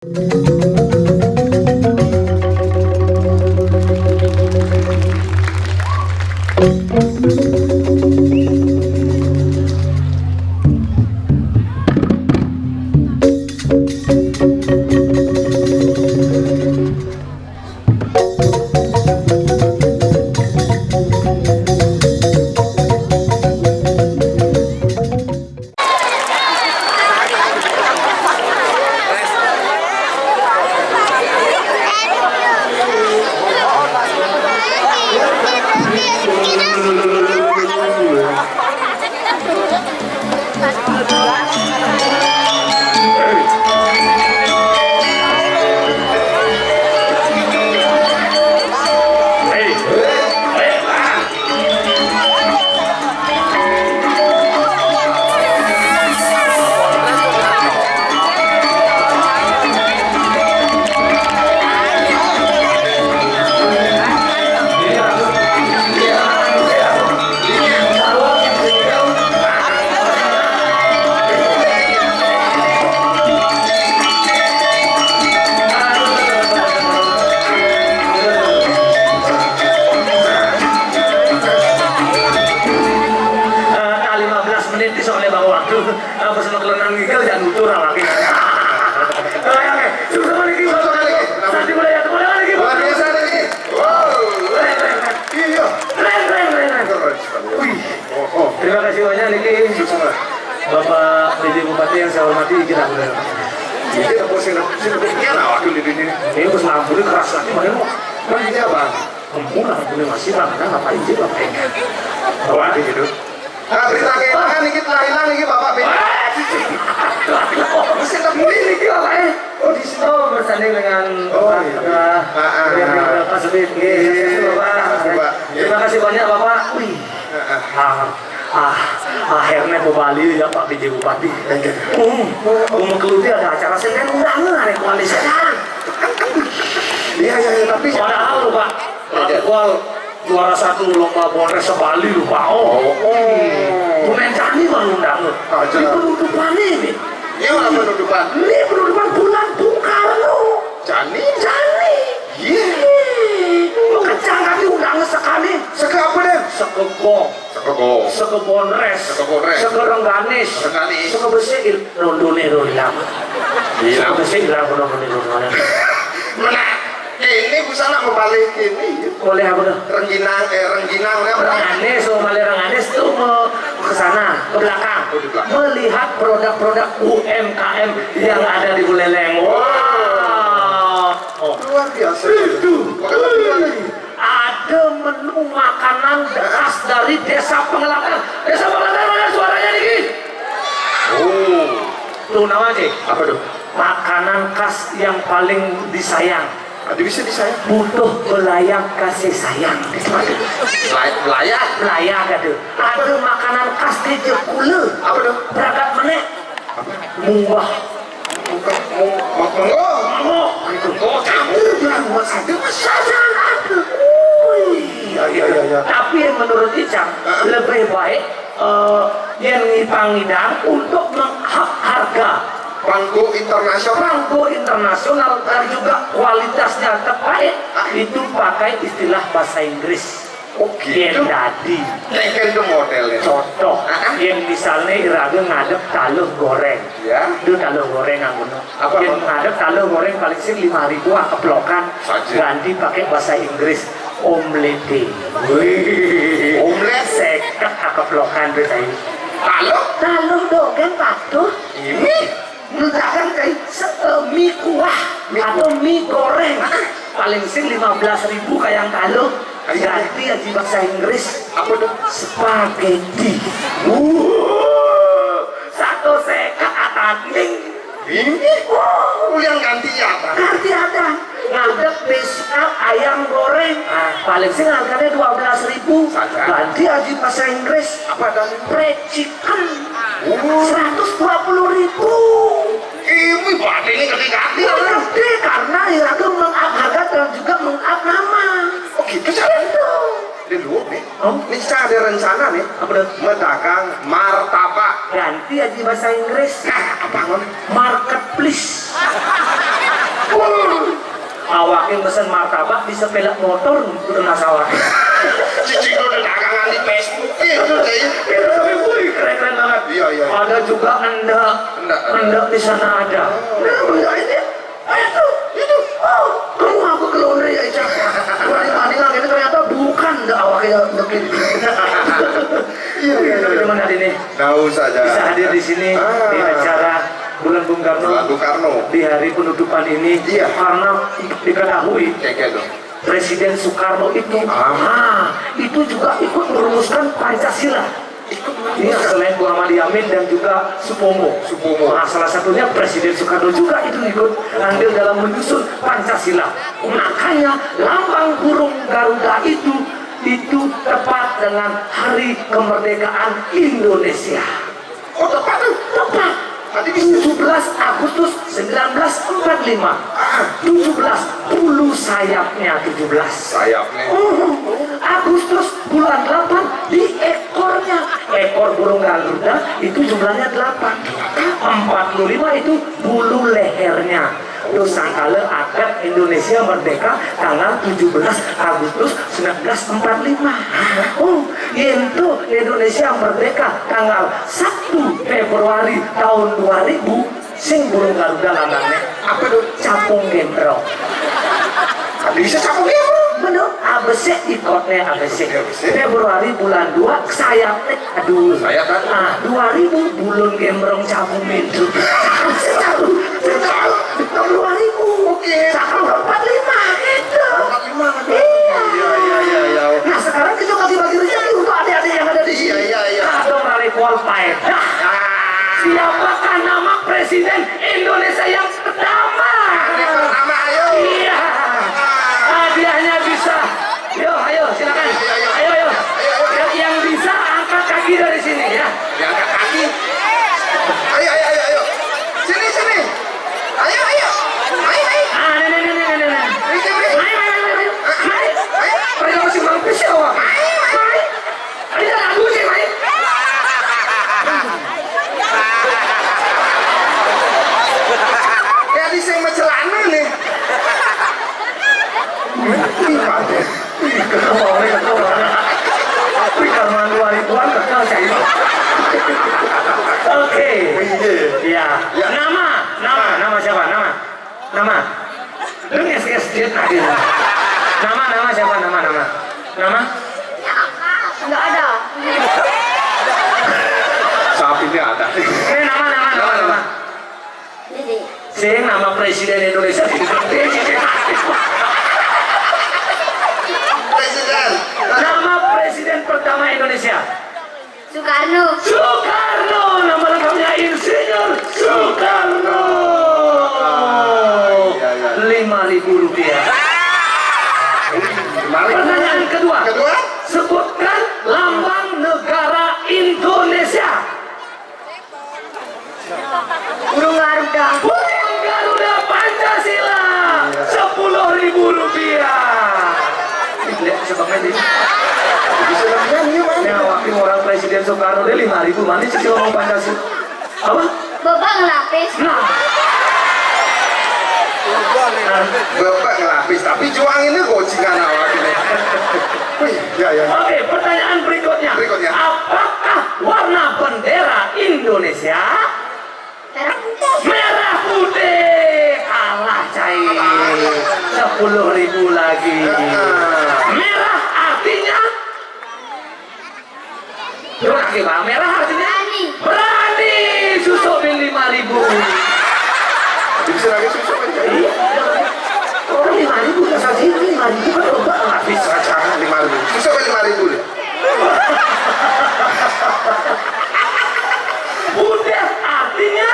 Terima kasih banyak niki Bapak PJ Bupati yang saya hormati izin aku. Ini apa sih waktu di sini? Ini bos lampu keras lagi mana mau? Mana ini apa? Kamu lampu masih mana ngapain sih Bapak ini? Bawa gitu. Nah, berita kehilangan niki telah hilang niki Bapak PJ. Masih tak boleh niki Bapak eh. Oh di sini bersanding dengan Pak Subit. Terima kasih banyak Bapak. Wih. Akhirnya ke Bali ya Pak PJ Bupati. Keluti ada acara Senin undangan yang koalisi. Iya tapi padahal Pak juara satu lomba Polres Bali lupa. Pemain Cani baru undangan. Di penutupan ini. Ini mana penutupan? Ini penutupan bulan Bung Karno. Cani. Kecang kali undangan sekali. Seke apa deh? Sekebon res. Sekerengganis. Seke besi rondone hilang. Seke besi hilang rondone. Mana? Ini busana mau balik ini. Boleh apa dah? Rengginang Renganis, Renganis tuh mau ke sana, ke belakang. Melihat produk-produk UMKM yang ada di Buleleng. Luar biasa itu. Ada menu makanan khas dari Desa Pengelakan. Desa Pengelakan mana suaranya nih? Tuh nama aja. Apa tuh? Makanan khas yang paling disayang. Ada bisa disayang. Butuh belayang kasih sayang. Belayang ada. Ada makanan khas di Jepula. Apa tuh? Berangkat menek. Munggah. Mangga. Itu kok campur bilang buat ada masalah ada. Iya. Tapi menurut Icang lebih baik yang ngipangidang untuk mengharga Ranggo internasional dan juga kualitasnya terbaik itu pakai istilah bahasa Inggris. Yang tadi itu modelnya contoh yang misalnya iraga ngadep taluh goreng ya itu taluh goreng yang ngadep taluh goreng paling sih 5.000 keplokan ganti pakai bahasa Inggris omelette seket keplokan itu taluh dogen patuh ini menurutkan kayak mie kuah atau mie goreng paling sih 15.000 kayak taluh ganti aja bahasa Inggris apa tuh? Spaghetti. Satu sekat ataning. Ini? Yang ganti apa? Ganti ada. Ngadep spesial ayam goreng. Paling sih harganya 12.000. Ganti aja bahasa Inggris. Apa dan? Fried chicken. 120.000. Ini berarti ini ganti. Ganti karena itu meng-up harga dan juga meng-up nama. Oh gitu cara itu. Ini dulu nih. Ini saya ada rencana nih. Apa tuh? Mendagang martabak. Ganti aja bahasa Inggris. Nah, apa namanya? Marketplace. awake mesen martabak di sepelak motor udah masalah. Cici udah dagangan di Facebook itu saya. Keren banget. Iya. Ada juga endak di sana ada. Nah, endak ini. Itu. Oh, kamu aku ke laundry ya, Ica. Dibanding lagi ini ternyata bukan endak awaknya endak ini. Iya, teman hari ini. Tahu saja. Bisa hadir di sini di acara Bulan Bung Karno. Di hari penutupan ini. Iya. Karena diketahui. Kayak dong. Presiden Soekarno itu, itu juga ikut merumuskan Pancasila. Iya, selain Muhammad Yamin dan juga Supomo. Nah, salah satunya Presiden Soekarno juga itu ikut andil dalam menyusun Pancasila. Makanya lambang burung Garuda itu tepat dengan Hari Kemerdekaan Indonesia. Oh tepat tuh. Tepat. 17 Agustus 1945. 17 bulu sayapnya 17. Sayapnya. Agustus bulan 8 di ekornya. Ekor burung Garuda itu jumlahnya 8. 45 itu bulu lehernya. Terus sangkala akad Indonesia merdeka tanggal 17 Agustus 1945. Oh, itu Indonesia merdeka tanggal 1 Februari tahun 2000. Sing burung Garuda lambangnya apa tuh? Capung gembrong. Bisa capung gembrong? Bener, ABC ikutnya ABC. Februari bulan 2 sayapnya, aduh. Sayap kan? 2000 bulun gembrong capung itu. Tahun 2000. Oke. Tahun 45 gitu. 45. Iya. Nah sekarang kita bagi-bagi rezeki untuk adik-adik yang ada di sini. Iya. Kado rally kual faedah. Siapakah nama Presiden Indonesia yang pertama? Yang pertama, ayo. Iya. Hadiahnya bisa. Ayo silakan. Ayo. Yang bisa angkat kaki dari sini ya. Yang angkat kaki. Ayo. Sini. Ayo. Ayo. Ayo masih mampus ya, Wak. Ayo lagu sih, Mai. Kayak di sing celana nih. Karena 2000-an kekal saya. Oke. Iya. Nama siapa? Nama. Lu nges-nges tadi. Nama siapa? Nama? Enggak ada. Sapi ini ada. Ini nama. Dede. Sing nama Presiden Indonesia. Presiden. Nama Presiden pertama Indonesia. Soekarno. Nama lengkapnya Insinyur Soekarno. 5.000 rupiah. Pertanyaan kedua. Sebutkan lambang negara Indonesia. Burung Garuda. Burung Garuda Pancasila. 10.000 rupiah. Lihat sebabnya ini. Nah, wakil orang Presiden Soekarno dia 5.000 mana sih ngomong Pancasila? Apa? Bapak ngelapis. Bapak ngelapis, tapi juang ini gocingan awak ini. Ya. Oke, pertanyaan berikutnya. Apakah warna bendera Indonesia? Merah putih. Kalah cair. 10.000 lagi. Merah artinya? Lagi bang, merah artinya? Berani. Susupin 5.000. Bisa lagi susu aja. Orang 5.000 nggak saja 5.000 kan enggak habis. Jangan 5.000. Susu 5.000 deh. Putih artinya?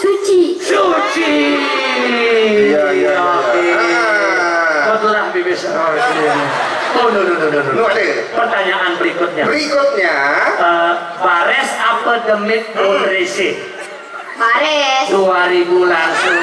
Suci. Iya. Betulah bibis. Oh, no. Pertanyaan berikutnya. Bares apa demit Mondrese? Bares. 2000 langsung.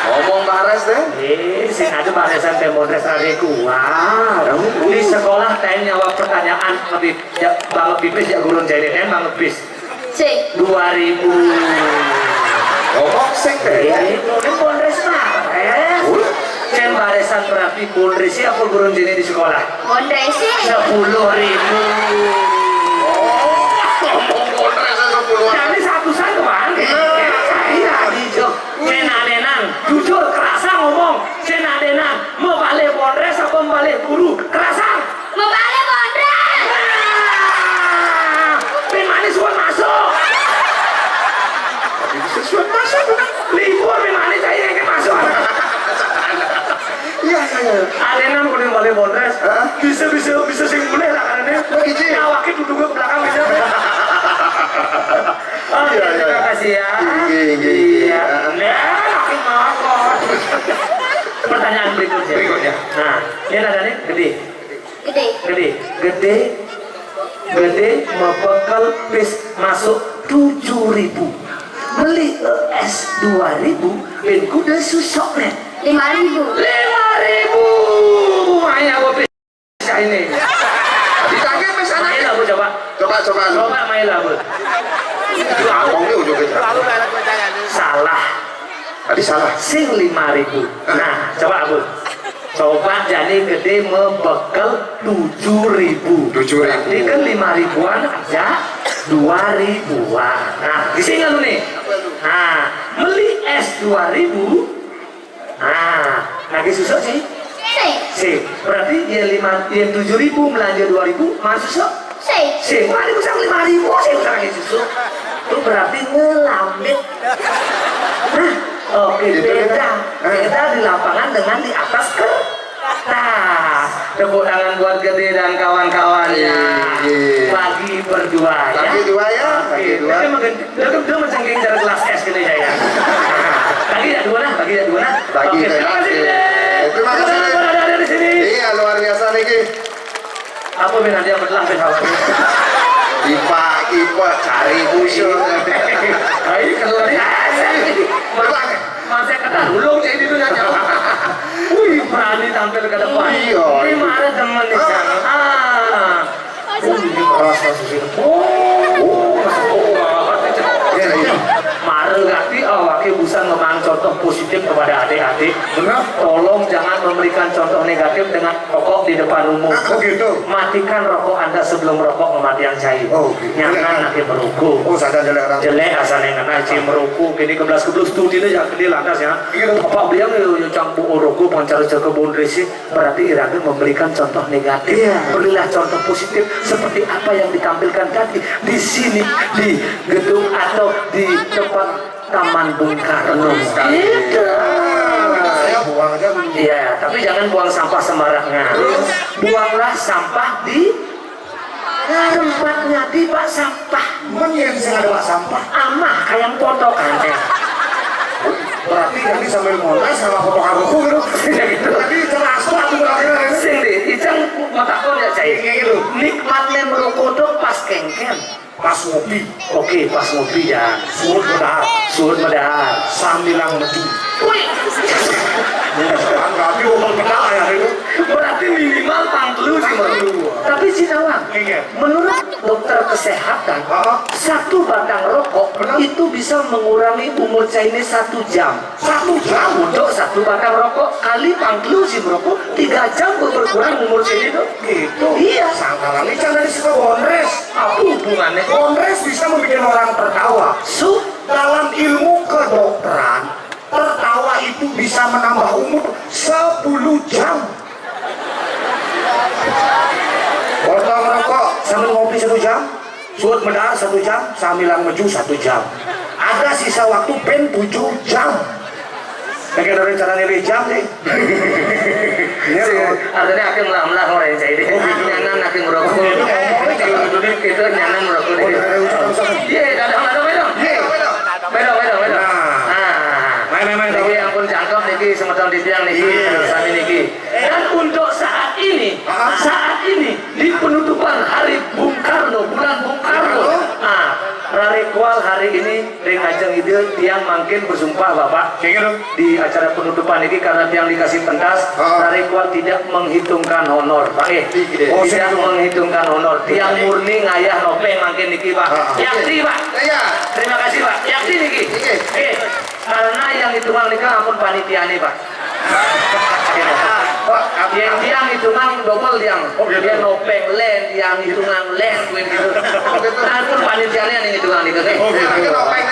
Ngomong bares deh. Sing ada baresan teh Mondres rade kuat. Di sekolah teh nyawa pertanyaan banget bibis ya gurun jadi kan banget bis. C. 2000. Ngomong sing deh. Ini Mondres bares. tapi bondresi apa gurun sini di sekolah? Bondresi. 10.000. Ngomong kontrak 10-an. Jadi satu-satu kemana? Saya hijau. Senadenan, jujur kerasa ngomong. Senadenan, mau balik bondres apa mau balik guru? Kerasa? Membalik bondres. Pin manis suat masuk. Sesuatu masuk. Libur pin manis saya yang masuk. Iya. Adenan kuning balik bondres. Bisa sing boleh lah karena Begitu ya? awaknya duduk ke belakang bisa. Oke, Iya. terima kasih ya. Iya. Nah, makin ngakot. Pertanyaan berikutnya. Nah, ini nadanya gede. Gede membekal bis masuk 7.000. Beli ES 2.000, ben kuda susoknya 5.000. 5.000. Hanya gua bisa ini. Ditangkap pesan Main aja. lah, Bu, coba. Coba. Main lah, Bu. Ngomongnya ujung kejar. Salah. Tadi salah. Sing 5.000. Nah, coba, Bu. Coba jadi gede membekal 7.000. 7.000. Ini kan 5.000-an aja 2.000-an. Nah, di sini lu nih. Nah, beli es 2.000. Nah, lagi susah sih. Sih, berarti yang 7.000 belanja 2.000 masuk. Sih, mari usang 5.000 sih usang lagi susu. Itu berarti ngelambit. Nah, oke, beda di lapangan dengan di atas kertas. Tepuk tangan buat Gede dan kawan-kawannya. Bagi berdua ya. Bagi dua ya. Bagi dua. Dia mencengking cara gelas es gitu ya. Bagi ya dua nah. Bagi Oke, terima kasih Gede. Terima kasih. Ada di sini. Iya, luar biasa nih Ki. Apa benar dia bertelah hawa. Ipa cari musuh. Ini keluar biasa. Masih kata ulung jadi itu nanya. Wih, berani tampil ke depan. Iya. Ini marah teman di sana. Ini keras kasus ini. Marah gati awaknya bisa memang contoh positif kepada adik-adik. Benar. Tolong jangan memberikan contoh negatif dengan rokok di depan umum. Oh gitu. Matikan rokok Anda sebelum rokok kematian cair. Oh, gitu. Nyaman nanti merokok. Oh, sadar jelek orang. Jelek asalnya karena cing merokok kini kebelas studi aja gede lantas ya. Apa beliau ya campur rokok pancar ke bondresi berarti iraga memberikan contoh negatif. Berilah contoh positif seperti apa yang ditampilkan tadi di sini di gedung atau di tempat Taman Bung Karno. Gitu. Saya buang aja. Iya, tapi jangan buang sampah sembarangan. Buanglah sampah di tempatnya di bak sampah. Menyen sih ada sampah. Amah kayak potokan teh. Berarti nanti sambil montas sama foto karuku gitu. Gitu. Tadi ceras tuh aku bilangnya. Sing deh, icang matakon ya cai. Gitu. Nikmatnya merokok tuh pas kengken. Pas ngopi. Oke, pas ngopi ya. Suut medar. Sambilang meju. Wih. Berarti umur kenal ya itu. Berarti minimal pangkelu sih baru. Tapi Cinawang, menurut dokter kesehatan, satu batang rokok itu bisa mengurangi umur Chinese 1 jam. 1 jam untuk satu batang rokok kali pangkelu sih merokok 3 jam berkurang umur Chinese itu. Gitu. Iya. Sangkalan ini dari situ Bondres. Apa hubungannya? Bondres bisa membuat orang tertawa. Dalam ilmu kedokteran, tertawa itu bisa menambah umur 10 jam. Potong rokok sambil ngopi 1 jam, suut medar 1 jam, sambilan meju 1 jam. Ada sisa waktu pen 7 jam. Kayak dari cara nilai jam nih. Artinya akan melah-melah orang yang cair. Nyanan akan merokok. Kita nyanan merokok. Iya, kadang-kadang bedong. Bedong. Main. Niki ampun cangkep niki semeton di tiang niki sami niki. Dan untuk saat ini di penutupan Hari Bung Karno, bulan Bung Karno. Rarekual hari ini ring ajeng ide tiang mangkin bersumpah Bapak di acara penutupan ini karena tiang dikasih pentas. Rarekual tidak menghitungkan honor Pak. Tidak menghitungkan honor. Tiang murni ngayah nopeng mangkin niki Pak. Yakti Pak. Terima kasih Pak. Yakti niki. Karena yang hitungan nikah ampun panitia nih Pak. Yang tiang itu mang double yang dia nopeng len yang hitungan len gitu. Nah itu panitianya yang hitungan itu nih. Ragu nopeng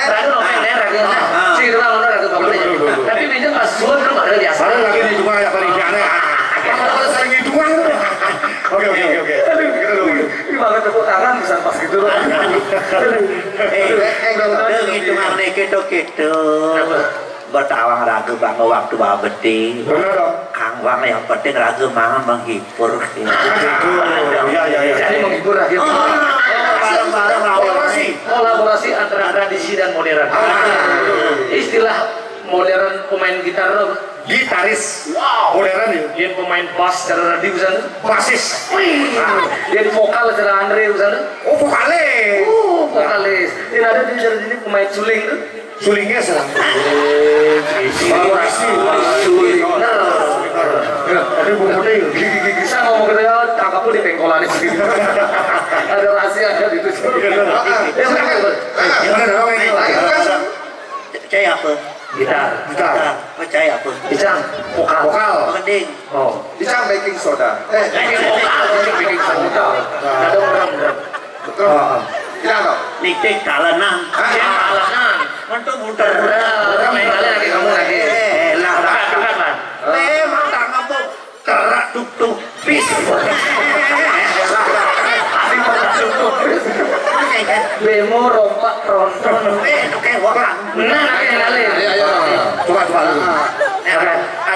len ragu sih itu lah ragu pokoknya. Tapi bisa pas sulit kan ada biasa. Baru lagi dihitungan ya panitianya. Kalau sering hitungan. Oke. Ini banget tepuk tangan bisa pas gitu loh. Hitungan gitu. Bertawang ragu bang waktu babedi. Benar dong. Kang Wang yang penting ragu mangan menghibur. Iya. Jadi menghibur lagi. Bareng-bareng Kolaborasi antara tradisi dan modern. Istilah modern pemain gitar loh. Gitaris. Modern ya. Dia pemain bass secara radio sana. Basis. Dia vokal secara Andre sana. Oh vokalis. Vokalis. Dia ada di sini pemain suling tuh. Sulingnya serang. Kolaborasi. Tapi bumbunya Gigi saya ngomong ke dia, tangkap di pengkolan ini. Ada rahasia ada di situ. gimana dong ini? Percaya apa? Gitar. Percaya apa? Bicang. Vokal. Mending. Oh. Dicang baking soda. Vokal. Bikin soda. Ada orang. Betul. Tidak dong. Niktik kalenan. Kalahan. Untuk muter. Udah main kali lagi kamu lagi. Lah. Dekat man. Memang tak ngomong kerak tuk pis. Bemo rompak ronton. Itu kayak wakang. Nah, kayak kali. Ayo. Coba dulu.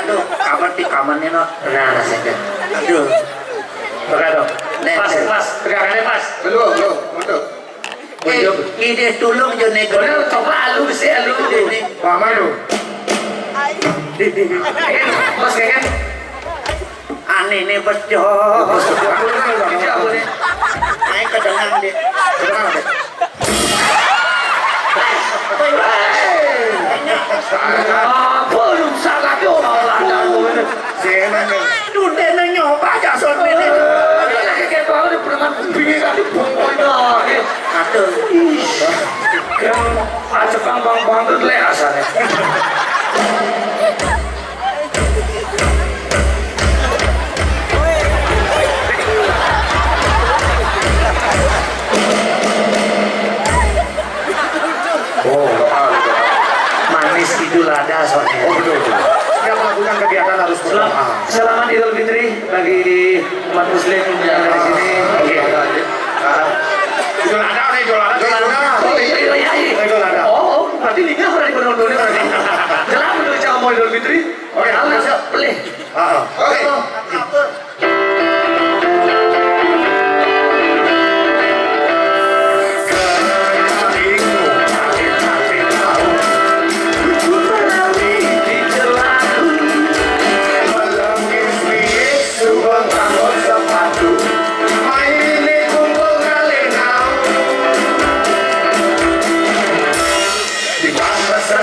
Aduh, kabar di kamarnya no. Nah, saya. Aduh. Pakai dong. Pas. Tegakannya pas. Belum. Betul. Ide tulung jo nego. Boleh coba alu sih alu. Paman lu. Bos kan? Aneh nih bejo. Tidak boleh. Naik ke dengan dia. Belum sangat orang Senang. Dude na nyoba aja soal ini. kayak banget di perengan kupingnya kan dibongkol dah. Aduh. Yang aja bang banget leh asalnya. Manis Idul Adha soalnya. Oh betul. Setiap melakukan kegiatan harus berdoa. Selamat Idul Fitri bagi umat Muslim yang ada di sini. Oke. Idul Adha. Oh iya. Oh, berarti nikah berarti benar-benar berarti. Jelas menurut cara mau Idul Fitri. Oke, siap. Beli. Oke.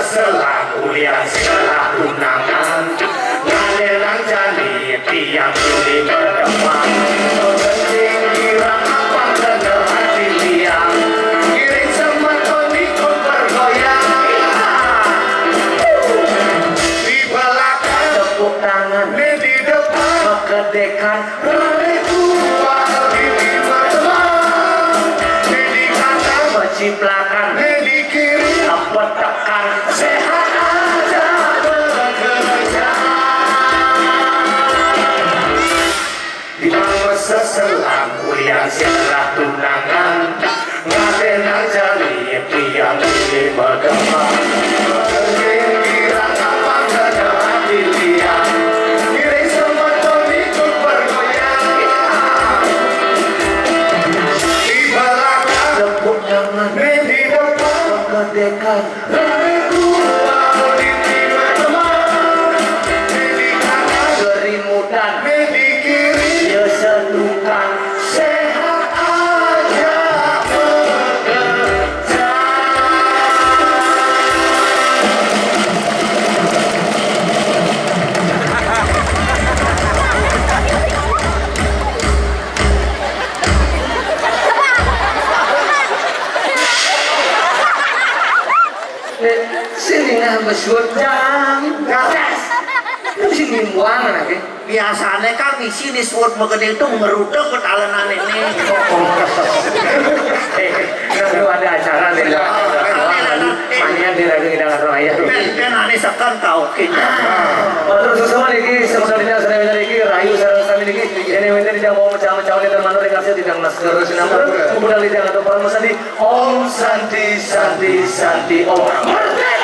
Selang kuliah setelah tunangan ngadelang jani tiang ini berdepan penting kirang apa kena hati liang kiring semeton ikut bergoyang di belakang tepuk tangan di depan kedekan tua di teman di kanan menciplakan di kiri apa tekan sehat aja bekerja di bawah seselang kuliah setelah tunangan ngadenang jali tiang ini bergema kirang apa kena hati liang kiring semeton ikut bergoyang di belakang tepuk tangan di depan kedekan dari tua sih nimbuang lagi. Biasanya kan di sini suut megede itu ngerudek ke talenan ini. Kalau ada acara nih. Makanya dia lagi dengan raya. Dan aneh sekan kau kayaknya. Terus sesama niki sebenarnya saya benar niki rayu sareng sami niki ini benar dia mau macam-macam dia termanur dengan saya tidak naskar sinamur kemudian dia atau para masandi Om Santi Santi Santi Om Merdeka.